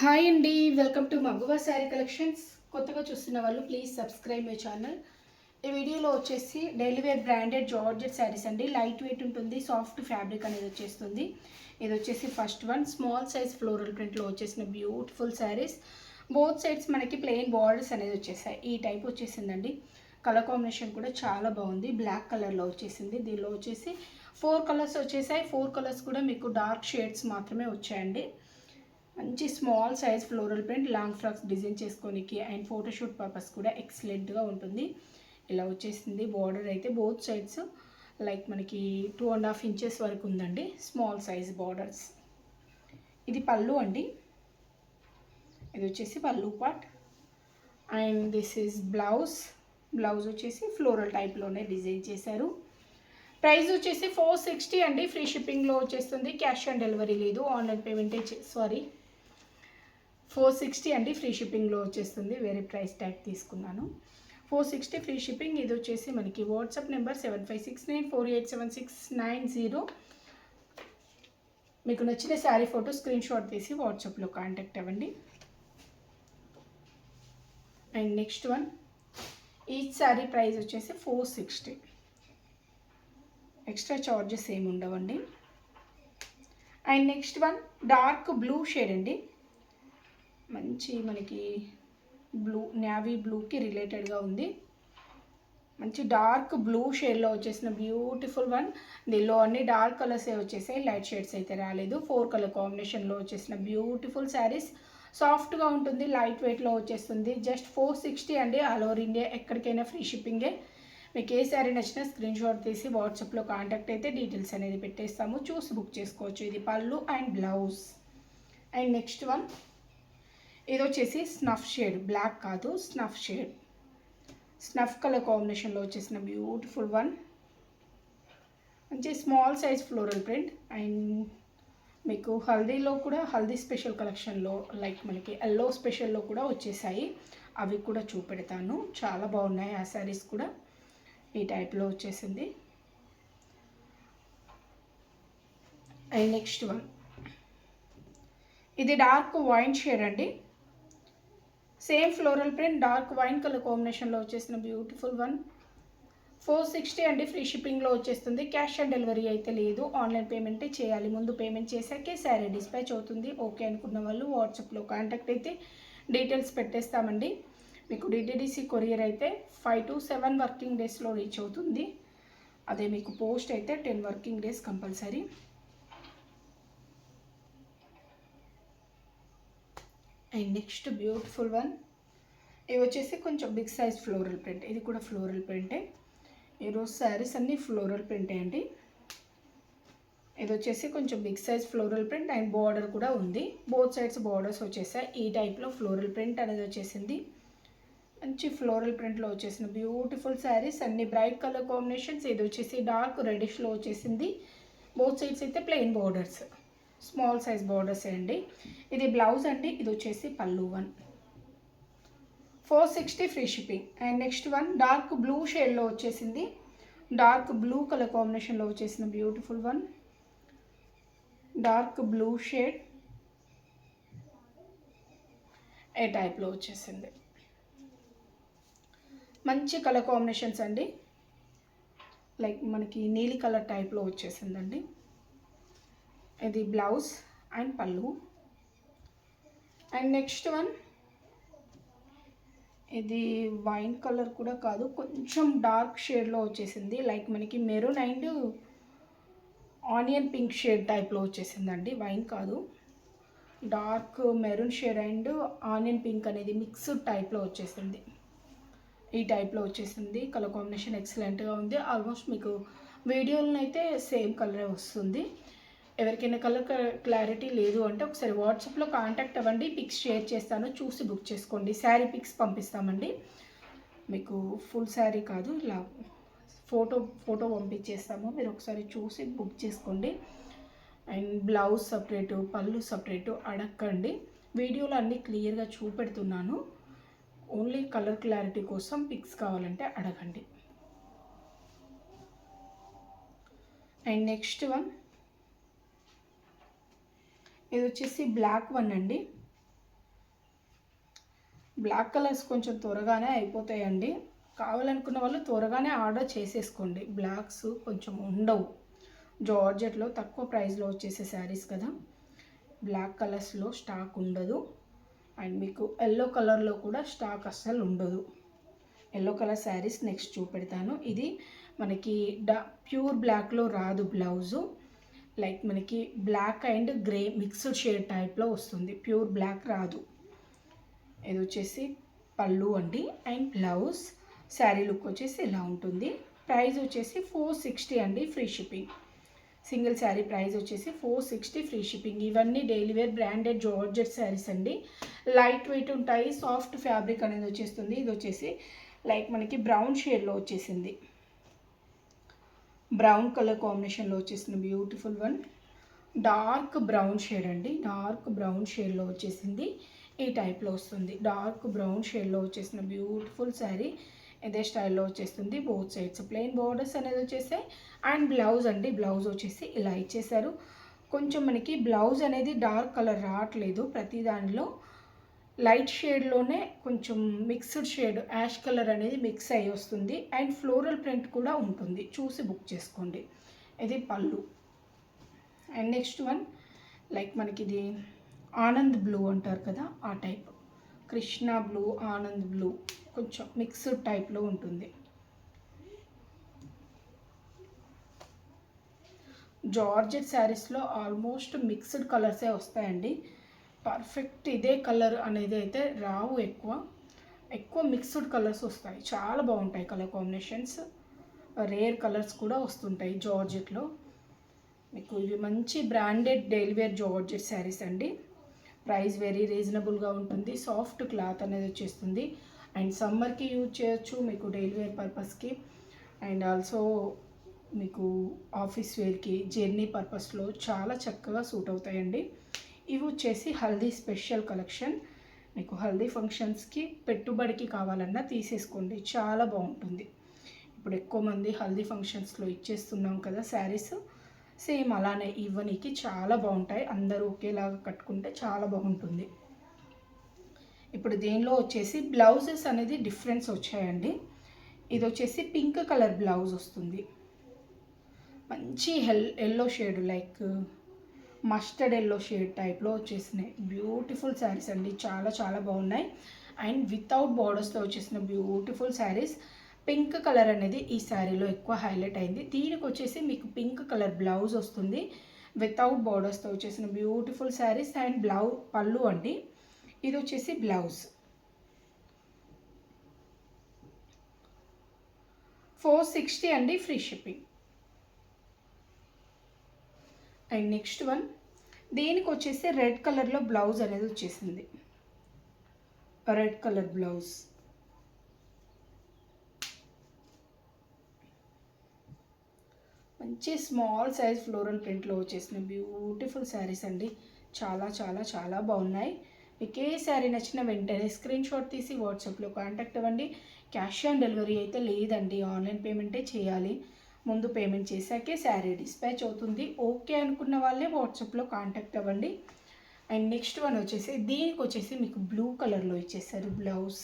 Hi అండి, welcome to మగువా sari collections. కొత్తగా చూస్తున్న వాళ్ళు ప్లీజ్ సబ్స్క్రైబ్ మై ఛానల్. ఈ వీడియోలో వచ్చేసి daily wear branded georgette saris అండి. లైట్ వెయిట్ ఉంటుంది, సాఫ్ట్ ఫ్యాబ్రిక్ అనేది వచ్చేస్తుంది. ఇది వచ్చేసి first one small size floral ప్రింట్లో వచ్చేసిన బ్యూటిఫుల్ శారీస్. బోత్ సైడ్స్ మనకి ప్లెయిన్ బార్డర్స్ అనేది వచ్చేసాయి. ఈ టైప్ వచ్చేసిందండి. కలర్ కాంబినేషన్ కూడా చాలా బాగుంది, బ్లాక్ కలర్లో వచ్చేసింది. దీనిలో వచ్చేసి 4 కలర్స్ వచ్చేసాయి. 4 కలర్స్ కూడా మీకు డార్క్ షేడ్స్ మాత్రమే వచ్చాయండి. మంచి small size floral print, long frocks design చేసుకోనికి అండ్ ఫోటోషూట్ పర్పస్ కూడా ఎక్సలెంట్గా ఉంటుంది. ఇలా వచ్చేసింది. బార్డర్ అయితే బోత్ సైడ్స్ లైక్ మనకి 2.5 ఇంచెస్ వరకు ఉందండి, స్మాల్ సైజ్ బార్డర్స్. ఇది పళ్ళు అండి. ఇది వచ్చేసి పళ్ళు part and this is blouse. Blouse వచ్చేసి ఫ్లోరల్ టైప్లోనే డిజైన్ చేశారు. ప్రైస్ వచ్చేసి 460 అండి. ఫ్రీ షిప్పింగ్లో వచ్చేస్తుంది, క్యాష్ ఆన్ డెలివరీ లేదు, ఆన్లైన్ పేమెంటే 460 అండి. ఫ్రీ షిప్పింగ్లో వచ్చేస్తుంది, వేరే ప్రైస్ ట్యాగ్ తీసుకున్నాను. 460 ఫ్రీ షిప్పింగ్. ఇది వచ్చేసి మనకి వాట్సాప్ నెంబర్ 7569487690. మీకు నచ్చిన శారీ ఫోటో స్క్రీన్ షాట్ తీసి వాట్సాప్లో కాంటాక్ట్ అవ్వండి. And next one, each sari price వచ్చేసి 460. ఎక్స్ట్రా చార్జెస్ ఏమి ఉండవండి. And next one dark blue shade అండి. మంచి మనకి బ్లూ, నేవీ బ్లూకి రిలేటెడ్గా ఉంది. మంచి డార్క్ బ్లూ షేడ్లో వచ్చేసిన బ్యూటిఫుల్ వన్. దీనిలో అన్ని డార్క్ కలర్సే వచ్చేసాయి, లైట్ షేడ్స్ అయితే రాలేదు. 4 కలర్ కాంబినేషన్లో వచ్చేసిన బ్యూటిఫుల్ శారీస్. సాఫ్ట్గా ఉంటుంది, లైట్ వెయిట్లో వచ్చేస్తుంది. జస్ట్ 460 అండి. ఆల్ ఓవర్ ఇండియా ఎక్కడికైనా ఫ్రీ షిప్పింగే. మీకు ఏ శారీ నచ్చినా స్క్రీన్ షాట్ తీసి వాట్సాప్లో కాంటాక్ట్ అయితే డీటెయిల్స్ అనేది పెట్టేస్తాము, చూసి బుక్ చేసుకోవచ్చు. ఇది పళ్ళు and blouse. And next one, ఇది వచ్చేసి స్నఫ్ షేడ్, బ్లాక్ కాదు స్నఫ్ షేడ్, స్నఫ్ కలర్ కాంబినేషన్లో వచ్చేసిన బ్యూటిఫుల్ వన్. మంచి small size floral print and మీకు హల్దీలో కూడా, హల్దీ స్పెషల్ కలెక్షన్లో లైక్ మనకి ఎల్లో స్పెషల్లో కూడా వచ్చేసాయి. అవి కూడా చూపెడతాను, చాలా బాగున్నాయి ఆ శారీస్ కూడా. ఈ టైప్లో వచ్చేసింది. అండ్ నెక్స్ట్ వన్, ఇది డార్క్ వైన్ షేడ్ అండి. Same floral print, dark wine colour కాంబినేషన్లో వచ్చేసిన బ్యూటిఫుల్ వన్. 460 అండి. ఫ్రీ షిప్పింగ్లో వచ్చేస్తుంది, క్యాష్ ఆన్ డెలివరీ అయితే లేదు, ఆన్లైన్ పేమెంటే చేయాలి. ముందు పేమెంట్ చేశాకే శారీ డిస్పాచ్ అవుతుంది. ఓకే అనుకున్న వాళ్ళు వాట్సాప్లో కాంటాక్ట్ అయితే డీటెయిల్స్ పెట్టేస్తామండి. మీకు డిటిడిసి కొరియర్ అయితే 5 to 7 వర్కింగ్ డేస్లో రీచ్ అవుతుంది. అదే మీకు పోస్ట్ అయితే 10 working days compulsory. And next beautiful one, ఇవి వచ్చేసి కొంచెం బిగ్ సైజ్ ఫ్లోరల్ ప్రింట్. ఇది కూడా ఫ్లోరల్ ప్రింటే. ఈరోజు శారీస్ అన్నీ ఫ్లోరల్ ప్రింటే అండి. ఇది వచ్చేసి కొంచెం big size floral print and border కూడా ఉంది. బోత్ సైడ్స్ బార్డర్స్ వచ్చేసాయి. ఈ టైప్లో ఫ్లోరల్ ప్రింట్ అనేది వచ్చేసింది. మంచి ఫ్లోరల్ ప్రింట్లో వచ్చేసిన బ్యూటిఫుల్ శారీస్, అన్ని బ్రైట్ కలర్ కాంబినేషన్స్. ఇది వచ్చేసి డార్క్ రెడిష్లో వచ్చేసింది. బోత్ సైడ్స్ అయితే plain borders, small size borders అండి. ఇది బ్లౌజ్ అండి. ఇది వచ్చేసి పళ్ళు one. 460 free shipping. And next one dark blue షేడ్లో వచ్చేసింది. డార్క్ బ్లూ కలర్ కాంబినేషన్లో వచ్చేసిన beautiful one. Dark blue shade ఏ టైప్లో వచ్చేసింది. మంచి కలర్ కాంబినేషన్స్ అండి, లైక్ మనకి నీలి కలర్ టైప్లో వచ్చేసిందండి. ఇది బ్లౌజ్ అండ్ పళ్ళు. అండ్ నెక్స్ట్ వన్, ఇది వైన్ కలర్ కూడా కాదు, కొంచెం డార్క్ షేడ్లో వచ్చేసింది. లైక్ మనకి maroon and onion pink shade టైప్లో వచ్చేసిందండి. వైన్ కాదు, dark maroon shade and onion pink అనేది మిక్స్డ్ టైప్లో వచ్చేసింది. ఈ టైప్లో వచ్చేసింది. కలర్ కాంబినేషన్ ఎక్సలెంట్గా ఉంది. ఆల్మోస్ట్ మీకు వీడియోలో అయితే సేమ్ కలరే వస్తుంది. ఎవరికైనా కలర్ క్లారిటీ లేదు అంటే ఒకసారి వాట్సాప్లో కాంటాక్ట్ అవ్వండి, పిక్స్ షేర్ చేస్తాను, చూసి బుక్ చేసుకోండి. శారీ పిక్స్ పంపిస్తామండి. మీకు ఫుల్ శారీ కాదు, ఇలా ఫోటో పంపించేస్తాము, మీరు ఒకసారి చూసి బుక్ చేసుకోండి. అండ్ బ్లౌజ్ సపరేటు, పళ్ళు సపరేటు అడగండి. వీడియోలో అన్నీ క్లియర్గా చూపెడుతున్నాను. ఓన్లీ కలర్ క్లారిటీ కోసం పిక్స్ కావాలంటే అడగండి. అండ్ నెక్స్ట్ వన్, ఇది వచ్చేసి బ్లాక్ వన్ అండి. బ్లాక్ కలర్స్ కొంచెం త్వరగానే అయిపోతాయండి. కావాలనుకున్న వాళ్ళు త్వరగానే ఆర్డర్ చేసేసుకోండి. బ్లాక్స్ కొంచెం ఉండవు. జార్జెట్లో తక్కువ ప్రైస్లో వచ్చేసే శారీస్ కదా, బ్లాక్ కలర్స్లో స్టాక్ ఉండదు. అండ్ మీకు ఎల్లో కలర్లో కూడా స్టాక్ అస్సలు ఉండదు. ఎల్లో కలర్ శారీస్ నెక్స్ట్ చూపెడతాను. ఇది మనకి ప్యూర్ బ్లాక్లో రాదు బ్లౌజు, లైక్ మనకి black and grey mixed shade టైప్లో వస్తుంది. ప్యూర్ బ్లాక్ రాదు. ఇది వచ్చేసి పళ్ళు అండి అండ్ బ్లౌజ్. శారీ లుక్ వచ్చేసి ఇలా ఉంటుంది. ప్రైస్ వచ్చేసి 460 అండి, free shipping. Single sari price వచ్చేసి 460 ఫ్రీ షిప్పింగ్. ఇవన్నీ daily wear branded georgette saris అండి. లైట్ వెయిట్ ఉంటాయి. సాఫ్ట్ ఫ్యాబ్రిక్ అనేది వచ్చేస్తుంది. ఇది వచ్చేసి లైక్ మనకి బ్రౌన్ షేడ్లో వచ్చేసింది. బ్రౌన్ కలర్ కాంబినేషన్లో వచ్చేసిన beautiful one. Dark brown shade అండి. డార్క్ బ్రౌన్ షేడ్లో వచ్చేసింది. ఈ టైప్లో వస్తుంది. డార్క్ బ్రౌన్ షేడ్లో వచ్చేసిన బ్యూటిఫుల్ శారీ ఇదే స్టైల్లో వచ్చేస్తుంది. బోత్ సైడ్స్ ప్లెయిన్ బోర్డర్స్ అనేది వచ్చేసాయి. అండ్ బ్లౌజ్ అండి, బ్లౌజ్ వచ్చేసి ఇలా ఇచ్చేసారు. కొంచెం మనకి బ్లౌజ్ అనేది డార్క్ కలర్ రావట్లేదు. ప్రతి దానిలో లైట్ షేడ్లోనే కొంచెం మిక్స్డ్ షేడ్ యాష్ కలర్ అనేది మిక్స్ అయ్యి వస్తుంది. అండ్ ఫ్లోరల్ ప్రింట్ కూడా ఉంటుంది. చూసి బుక్ చేసుకోండి. ఇది పళ్ళు. అండ్ నెక్స్ట్ వన్ లైక్ మనకి ఇది ఆనంద్ బ్లూ అంటారు కదా, ఆ type. Krishna blue, Anand blue కొంచెం మిక్స్డ్ టైప్లో ఉంటుంది. జార్జెట్ శారీస్లో ఆల్మోస్ట్ మిక్స్డ్ కలర్సే వస్తాయండి. పర్ఫెక్ట్ ఇదే కలర్ అనేది అయితే రావు. ఎక్కువ మిక్స్డ్ కలర్స్ వస్తాయి. చాలా బాగుంటాయి కలర్ కాంబినేషన్స్. రేర్ కలర్స్ కూడా వస్తుంటాయి జార్జెట్లో. మీకు ఇవి మంచి branded daily wear georgette saris అండి. ప్రైస్ వెరీ రీజనబుల్గా ఉంటుంది. సాఫ్ట్ క్లాత్ అనేది వచ్చేస్తుంది. అండ్ సమ్మర్కి యూజ్ చేయొచ్చు మీకు డైలీ వేర్ పర్పస్కి. అండ్ ఆల్సో మీకు ఆఫీస్ వేర్కి, జర్నీ పర్పస్లో చాలా చక్కగా సూట్ అవుతాయండి. ఇవి వచ్చేసి హల్దీ స్పెషల్ కలెక్షన్. మీకు హల్దీ ఫంక్షన్స్కి పెట్టుబడికి కావాలన్నా తీసేసుకోండి, చాలా బాగుంటుంది. ఇప్పుడు ఎక్కువ మంది హల్దీ ఫంక్షన్స్లో ఇచ్చేస్తున్నాం కదా శారీస్, సేమ్ అలానే ఇవ్వనీకి చాలా బాగుంటాయి. అందరూ ఒకేలాగా కట్టుకుంటే చాలా బాగుంటుంది. ఇప్పుడు దీనిలో వచ్చేసి బ్లౌజెస్ అనేది డిఫరెన్స్ వచ్చాయండి. ఇది వచ్చేసి పింక్ కలర్ బ్లౌజ్ వస్తుంది. మంచి yellow shade like mustard yellow shade టైప్లో వచ్చేసినాయి. బ్యూటిఫుల్ శారీస్ అండి, చాలా చాలా బాగున్నాయి. అండ్ వితౌట్ బార్డర్స్తో వచ్చేసిన బ్యూటిఫుల్ శారీస్. పింక్ కలర్ అనేది ఈ శారీలో ఎక్కువ హైలైట్ అయింది. దీనికి వచ్చేసి మీకు పింక్ కలర్ బ్లౌజ్ వస్తుంది. వితౌట్ బార్డర్స్తో వచ్చేసిన బ్యూటిఫుల్ శారీస్. అండ్ పళ్ళు అండి. ఇది వచ్చేసి బ్లౌజ్. 460 అండి, free shipping. And next one దీనికి వచ్చేసి రెడ్ కలర్లో బ్లౌజ్ అనేది వచ్చేసింది. Red colour blouse. మంచి స్మాల్ సైజ్ ఫ్లోరల్ ప్రింట్లో వచ్చేసిన బ్యూటిఫుల్ శారీస్ అండి. చాలా చాలా చాలా బాగున్నాయి. మీకు ఏ శారీ నచ్చిన వెంటనే స్క్రీన్ షాట్ తీసి వాట్సాప్లో కాంటాక్ట్ అవ్వండి. క్యాష్ ఆన్ డెలివరీ అయితే లేదండి, ఆన్లైన్ పేమెంటే చేయాలి. ముందు పేమెంట్ చేశాకే శారీ డిస్పాచ్ అవుతుంది. ఓకే అనుకున్న వాళ్ళే వాట్సాప్లో కాంటాక్ట్ అవ్వండి. అండ్ నెక్స్ట్ వన్ వచ్చేసి దీనికి వచ్చేసి మీకు బ్లూ కలర్లో ఇచ్చేసారు. బ్లౌజ్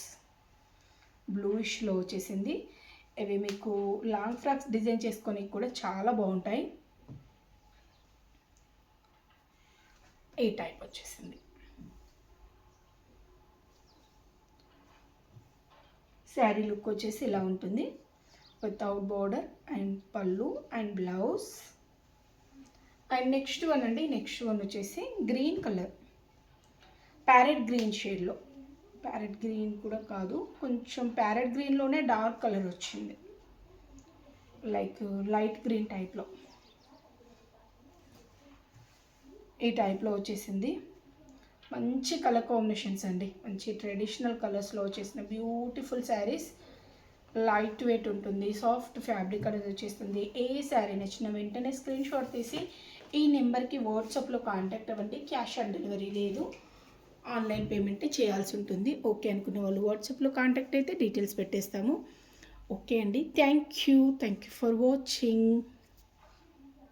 బ్లూయిష్లో వచ్చేసింది. ఇవి మీకు లాంగ్ ఫ్రాక్స్ డిజైన్ చేసుకొని కూడా చాలా బాగుంటాయి. ఈ టైప్ వచ్చేసింది. శారీ లుక్ వచ్చేసి ఇలా ఉంటుంది. వితౌట్ బార్డర్ అండ్ పళ్ళు and blouse. And next one అండి, నెక్స్ట్ వన్ వచ్చేసి గ్రీన్ కలర్, ప్యారెట్ గ్రీన్ షేడ్లో. ప్యారెట్ గ్రీన్ కూడా కాదు, కొంచెం ప్యారెట్ గ్రీన్లోనే డార్క్ కలర్ వచ్చింది, లైక్ లైట్ గ్రీన్ టైప్లో. ఈ టైప్లో వచ్చేసింది. మంచి కలర్ కాంబినేషన్స్ అండి, మంచి ట్రెడిషనల్ కలర్స్లో వచ్చేసిన బ్యూటిఫుల్ శారీస్. లైట్ వెయిట్ ఉంటుంది, సాఫ్ట్ ఫ్యాబ్రిక్ అనేది వచ్చేస్తుంది. ఏ శారీ నచ్చిన వెంటనే స్క్రీన్ షాట్ తీసి ఈ నెంబర్కి వాట్సాప్లో కాంటాక్ట్ అవ్వండి. క్యాష్ ఆన్ డెలివరీ లేదు, ఆన్లైన్ పేమెంట్ చేయాల్సి ఉంటుంది. ఓకే అనుకునే వాళ్ళు వాట్సాప్లో కాంటాక్ట్ అయితే డీటెయిల్స్ పెట్టేస్తాము. ఓకే అండి, థ్యాంక్ యూ ఫర్ వాచింగ్.